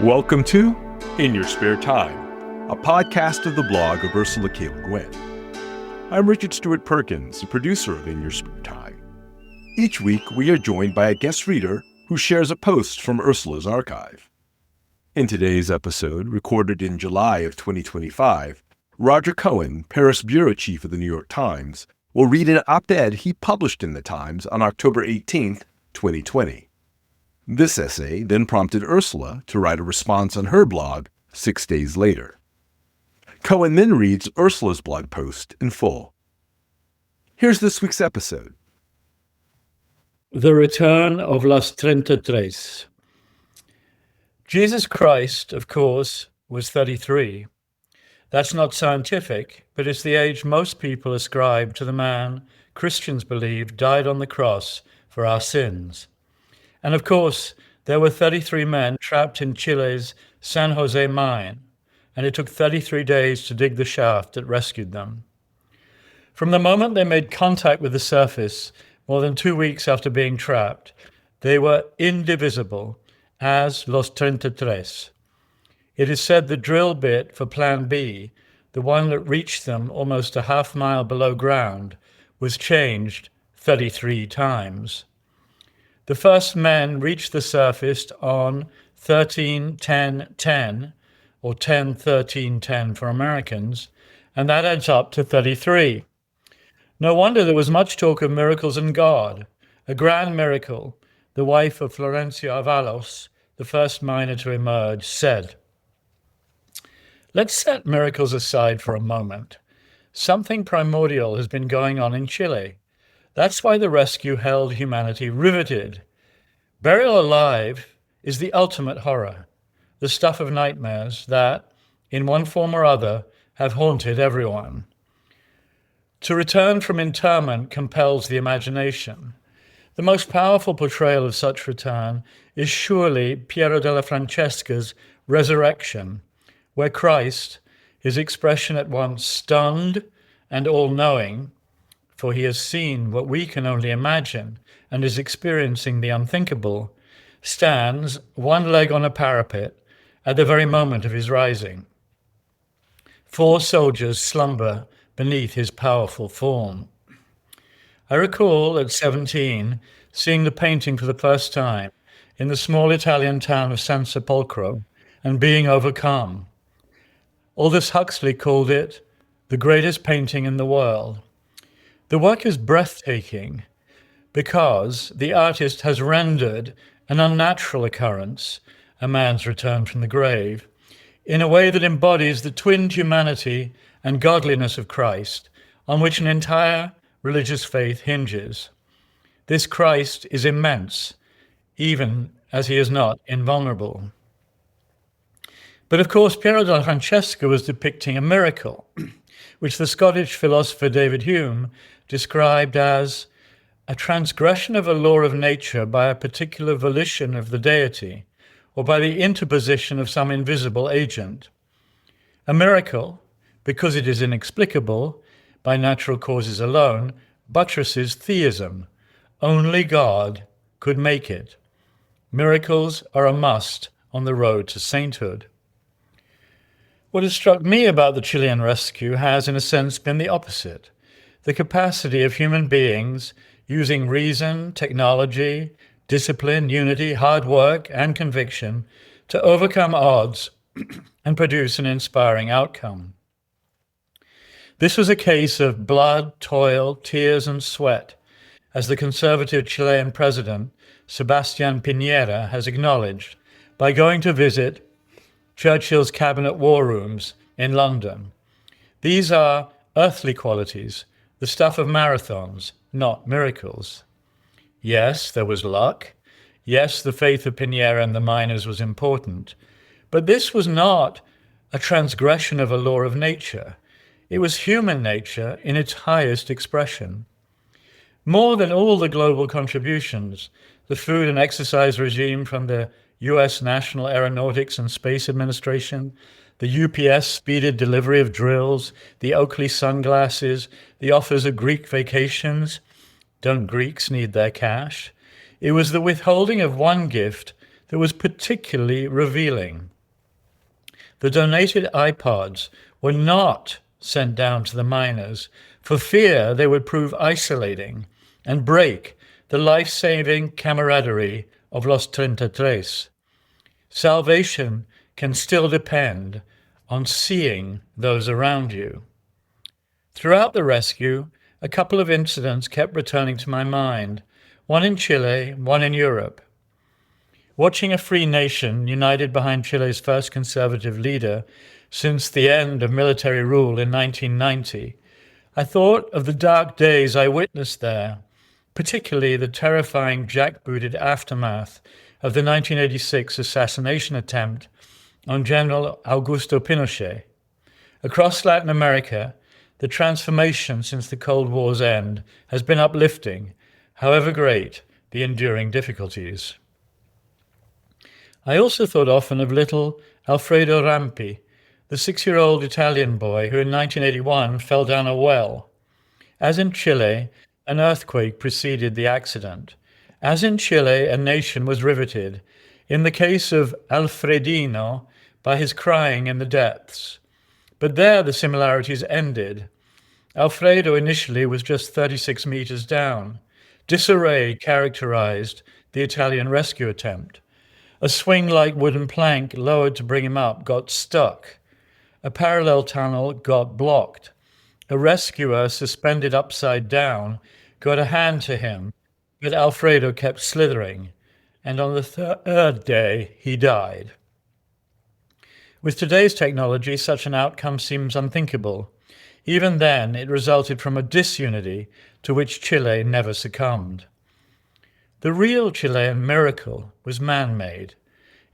Welcome to In Your Spare Time, a podcast of the blog of Ursula Cohen. I'm Richard Stewart Perkins, the producer of In Your Spare Time. Each week, we are joined by a guest reader who shares a post from Ursula's archive. In today's episode, recorded in July of 2025, Roger Cohen, Paris bureau chief of the New York Times, will read an op-ed he published in the Times on October 18, 2020. This essay then prompted Ursula to write a response on her blog 6 days later. Cohen then reads Ursula's blog post in full. Here's this week's episode. The Return of Los 33. Jesus Christ, of course, was 33. That's not scientific, but it's the age most people ascribe to the man Christians believe died on the cross for our sins. And of course, there were 33 men trapped in Chile's San Jose mine, and it took 33 days to dig the shaft that rescued them. From the moment they made contact with the surface, more than 2 weeks after being trapped, they were indivisible as Los 33. It is said the drill bit for Plan B, the one that reached them almost a half mile below ground, was changed 33 times. The first men reached the surface on 13-10-10, or 10-13-10 for Americans, and that adds up to 33. No wonder there was much talk of miracles and God. A grand miracle, the wife of Florencia Avalos, the first miner to emerge, said, "Let's set miracles aside for a moment. Something primordial has been going on in Chile. That's why the rescue held humanity riveted. Burial alive is the ultimate horror, the stuff of nightmares that, in one form or other, have haunted everyone. To return from interment compels the imagination. The most powerful portrayal of such return is surely Piero della Francesca's Resurrection, where Christ, his expression at once stunned and all-knowing, for he has seen what we can only imagine and is experiencing the unthinkable, stands, one leg on a parapet, at the very moment of his rising. 4 soldiers slumber beneath his powerful form. I recall at 17 seeing the painting for the first time in the small Italian town of San Sepolcro and being overcome. Aldous Huxley called it the greatest painting in the world. The work is breathtaking because the artist has rendered an unnatural occurrence, a man's return from the grave, in a way that embodies the twinned humanity and godliness of Christ, on which an entire religious faith hinges. This Christ is immense, even as he is not invulnerable. But of course, Piero della Francesca was depicting a miracle, which the Scottish philosopher David Hume described as a transgression of a law of nature by a particular volition of the deity, or by the interposition of some invisible agent. A miracle, because it is inexplicable, by natural causes alone, buttresses theism. Only God could make it. Miracles are a must on the road to sainthood. What has struck me about the Chilean rescue has, in a sense, been the opposite. The capacity of human beings, using reason, technology, discipline, unity, hard work, and conviction, to overcome odds and produce an inspiring outcome. This was a case of blood, toil, tears, and sweat, as the conservative Chilean president, Sebastián Piñera, has acknowledged by going to visit Churchill's cabinet war rooms in London. These are earthly qualities, the stuff of marathons, not miracles. Yes, there was luck. Yes, the faith of Piñera and the miners was important. But this was not a transgression of a law of nature. It was human nature in its highest expression. More than all the global contributions, the food and exercise regime from the U.S. National Aeronautics and Space Administration, the UPS speeded delivery of drills, the Oakley sunglasses, the offers of Greek vacations. Don't Greeks need their cash? It was the withholding of one gift that was particularly revealing. The donated iPods were not sent down to the miners for fear they would prove isolating and break the life-saving camaraderie of Los 33. Salvation can still depend on seeing those around you. Throughout the rescue, a couple of incidents kept returning to my mind, one in Chile, one in Europe. Watching a free nation united behind Chile's first conservative leader since the end of military rule in 1990, I thought of the dark days I witnessed there, particularly the terrifying jackbooted aftermath of the 1986 assassination attempt on General Augusto Pinochet. Across Latin America, the transformation since the Cold War's end has been uplifting, however great the enduring difficulties. I also thought often of little Alfredo Rampi, the 6-year-old Italian boy who in 1981 fell down a well. As in Chile, an earthquake preceded the accident. As in Chile, a nation was riveted, in the case of Alfredino, by his crying in the depths. But there the similarities ended. Alfredo initially was just 36 meters down. Disarray characterized the Italian rescue attempt. A swing-like wooden plank lowered to bring him up got stuck. A parallel tunnel got blocked. A rescuer suspended upside down got a hand to him, but Alfredo kept slithering, and on the third day he died. With today's technology, such an outcome seems unthinkable. Even then, it resulted from a disunity to which Chile never succumbed. The real Chilean miracle was man-made.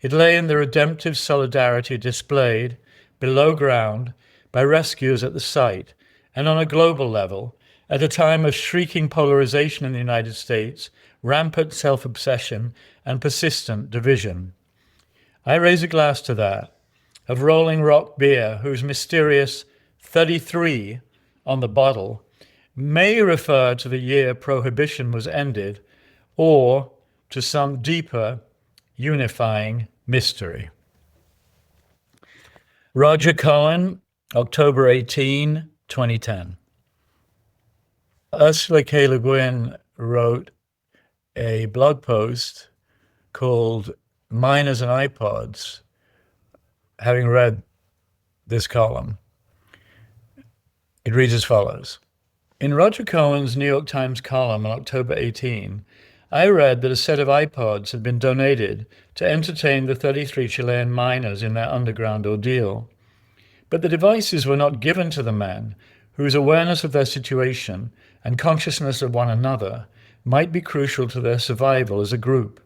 It lay in the redemptive solidarity displayed below ground by rescuers at the site and on a global level at a time of shrieking polarization in the United States, rampant self-obsession, and persistent division. I raise a glass to that, of Rolling Rock beer, whose mysterious 33 on the bottle may refer to the year Prohibition was ended, or to some deeper, unifying mystery. Roger Cohen, October 18, 2010. Ursula K. Le Guin wrote a blog post called Miners and iPods, having read this column. It reads as follows. In Roger Cohen's New York Times column on October 18, I read that a set of iPods had been donated to entertain the 33 Chilean miners in their underground ordeal. But the devices were not given to the men whose awareness of their situation and consciousness of one another might be crucial to their survival as a group.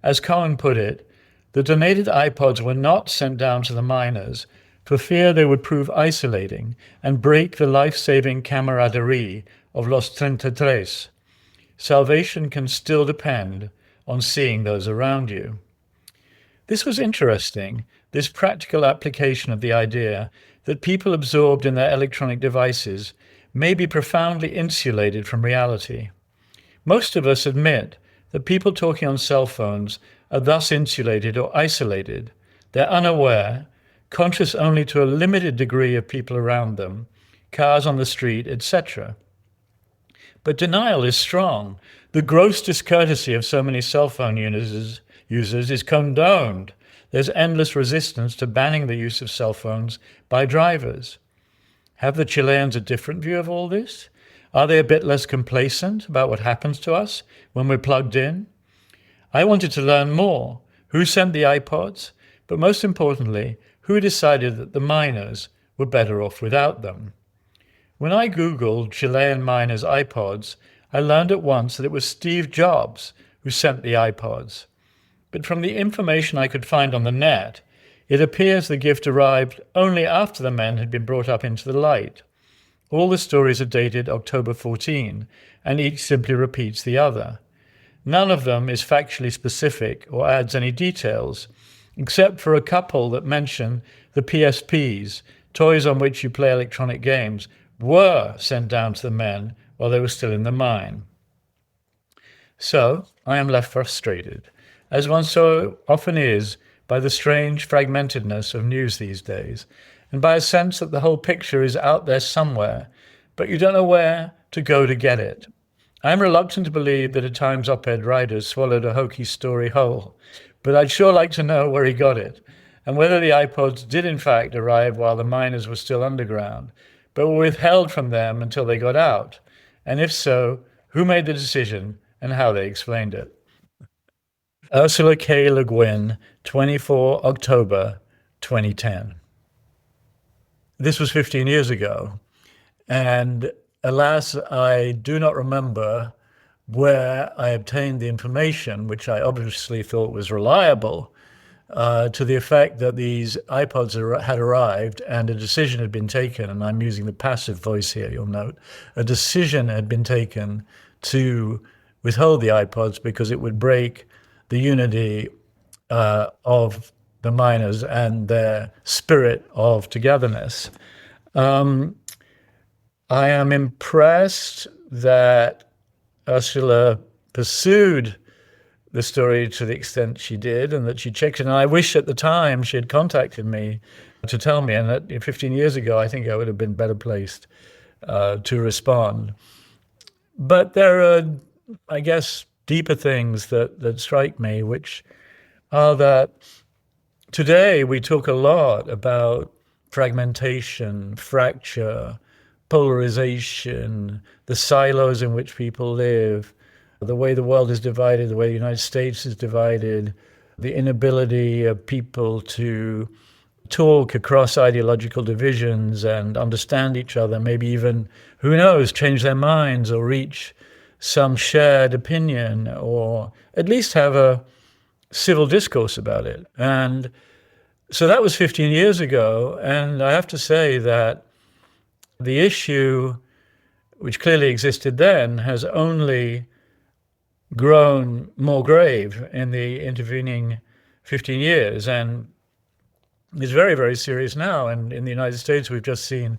As Cohen put it, the donated iPods were not sent down to the miners for fear they would prove isolating and break the life-saving camaraderie of Los 33. Salvation can still depend on seeing those around you. This was interesting, this practical application of the idea that people absorbed in their electronic devices may be profoundly insulated from reality. Most of us admit that people talking on cell phones are thus insulated or isolated. They're unaware, conscious only to a limited degree of people around them, cars on the street, etc. But denial is strong. The gross discourtesy of so many cell phone users is condoned. There's endless resistance to banning the use of cell phones by drivers. Have the Chileans a different view of all this? Are they a bit less complacent about what happens to us when we're plugged in? I wanted to learn more. Who sent the iPods? But most importantly, who decided that the miners were better off without them? When I Googled Chilean miners' iPods, I learned at once that it was Steve Jobs who sent the iPods. But from the information I could find on the net, it appears the gift arrived only after the men had been brought up into the light. All the stories are dated October 14, and each simply repeats the other. None of them is factually specific or adds any details, except for a couple that mention the PSPs, toys on which you play electronic games, were sent down to the men while they were still in the mine. So I am left frustrated, as one so often is by the strange fragmentedness of news these days, and by a sense that the whole picture is out there somewhere, but you don't know where to go to get it. I'm reluctant to believe that a Times op-ed writer swallowed a hokey story whole, but I'd sure like to know where he got it, and whether the iPods did in fact arrive while the miners were still underground, but were withheld from them until they got out, and if so, who made the decision and how they explained it. Ursula K. Le Guin, 24 October 2010. This was 15 years ago, and alas, I do not remember where I obtained the information, which I obviously thought was reliable, to the effect that these iPods had arrived and a decision had been taken, and I'm using the passive voice here, you'll note, a decision had been taken to withhold the iPods because it would break the unity of the miners and their spirit of togetherness. I am impressed that Ursula pursued the story to the extent she did and that she checked it. And I wish at the time she had contacted me to tell me, and that 15 years ago, I think I would have been better placed to respond. But there are, I guess, deeper things that strike me, which are that today we talk a lot about fragmentation, fracture, polarization, the silos in which people live, the way the world is divided, the way the United States is divided, the inability of people to talk across ideological divisions and understand each other, maybe even, who knows, change their minds or reach some shared opinion, or at least have a civil discourse about it. And so that was 15 years ago. And I have to say that the issue, which clearly existed then, has only grown more grave in the intervening 15 years and is very, very serious now. And in the United States, we've just seen,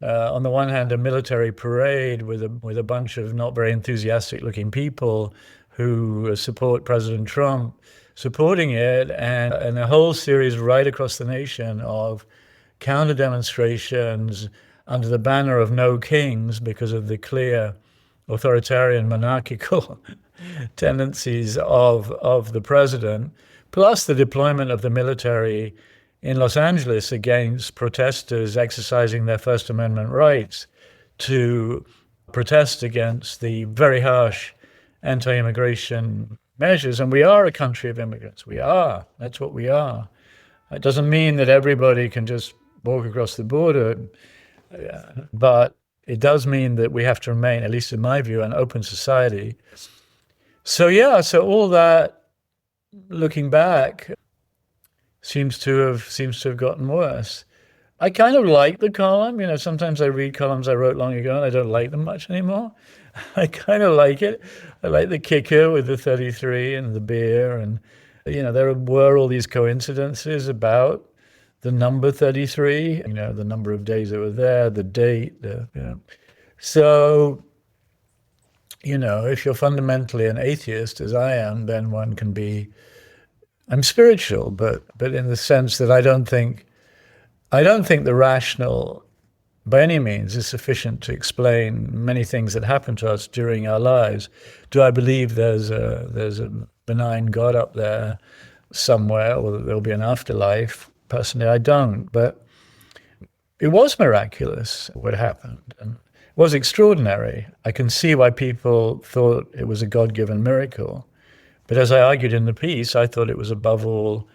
on the one hand, a military parade with a bunch of not very enthusiastic-looking people who support President Trump, supporting it, and a whole series right across the nation of counter demonstrations under the banner of no kings because of the clear authoritarian monarchical tendencies of the president, plus the deployment of the military in Los Angeles against protesters exercising their First Amendment rights to protest against the very harsh anti-immigration measures. And we are a country of immigrants. We are. That's what we are. It doesn't mean that everybody can just walk across the border, but it does mean that we have to remain, at least in my view, an open society. So all that, looking back, seems to have gotten worse. I kind of like the column. Sometimes I read columns I wrote long ago and I don't like them much anymore. I kind of like it. I like the kicker with the 33 and the beer, and there were all these coincidences about the number 33, the number of days that were there, the date, So, if you're fundamentally an atheist, as I am, then one can be, I'm spiritual, but in the sense that I don't think the rational by any means is sufficient to explain many things that happen to us during our lives. Do I believe there's a benign God up there somewhere, or that there'll be an afterlife? Personally, I don't, but it was miraculous what happened, and it was extraordinary. I can see why people thought it was a God-given miracle. But as I argued in the piece, I thought it was above all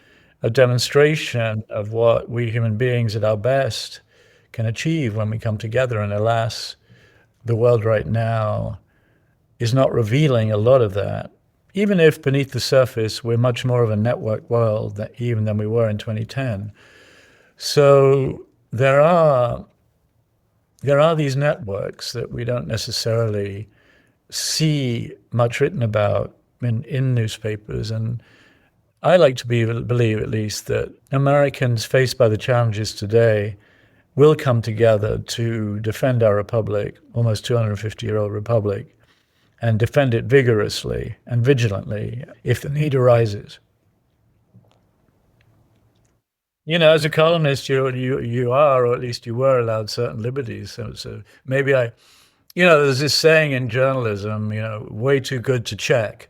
a demonstration of what we human beings at our best can achieve when we come together. And alas, the world right now is not revealing a lot of that, even if beneath the surface we're much more of a networked world even than we were in 2010. So there are these networks that we don't necessarily see much written about in newspapers. And I like to believe, at least, that Americans faced by the challenges today will come together to defend our republic, almost 250-year-old republic, and defend it vigorously and vigilantly if the need arises. As a columnist, you are, or at least you were, allowed certain liberties. So maybe there's this saying in journalism, way too good to check.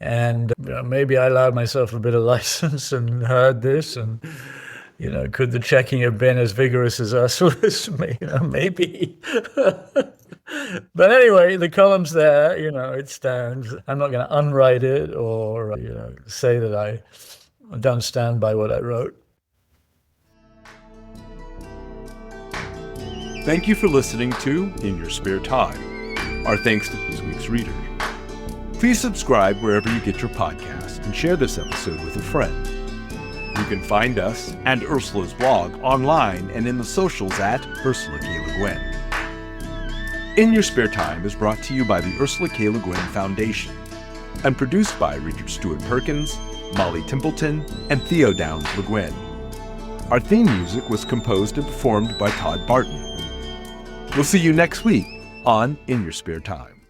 And maybe I allowed myself a bit of license and heard this. And, could the checking have been as vigorous as Ursula's? Maybe. But anyway, the column's there, it stands. I'm not going to unwrite it or, say that I don't stand by what I wrote. Thank you for listening to In Your Spare Time. Our thanks to this week's reader. Please subscribe wherever you get your podcast and share this episode with a friend. You can find us and Ursula's blog online and in the socials at Ursula K. Le Guin. In Your Spare Time is brought to you by the Ursula K. Le Guin Foundation and produced by Richard Stewart Perkins, Molly Templeton, and Theo Downs Le Guin. Our theme music was composed and performed by Todd Barton. We'll see you next week on In Your Spare Time.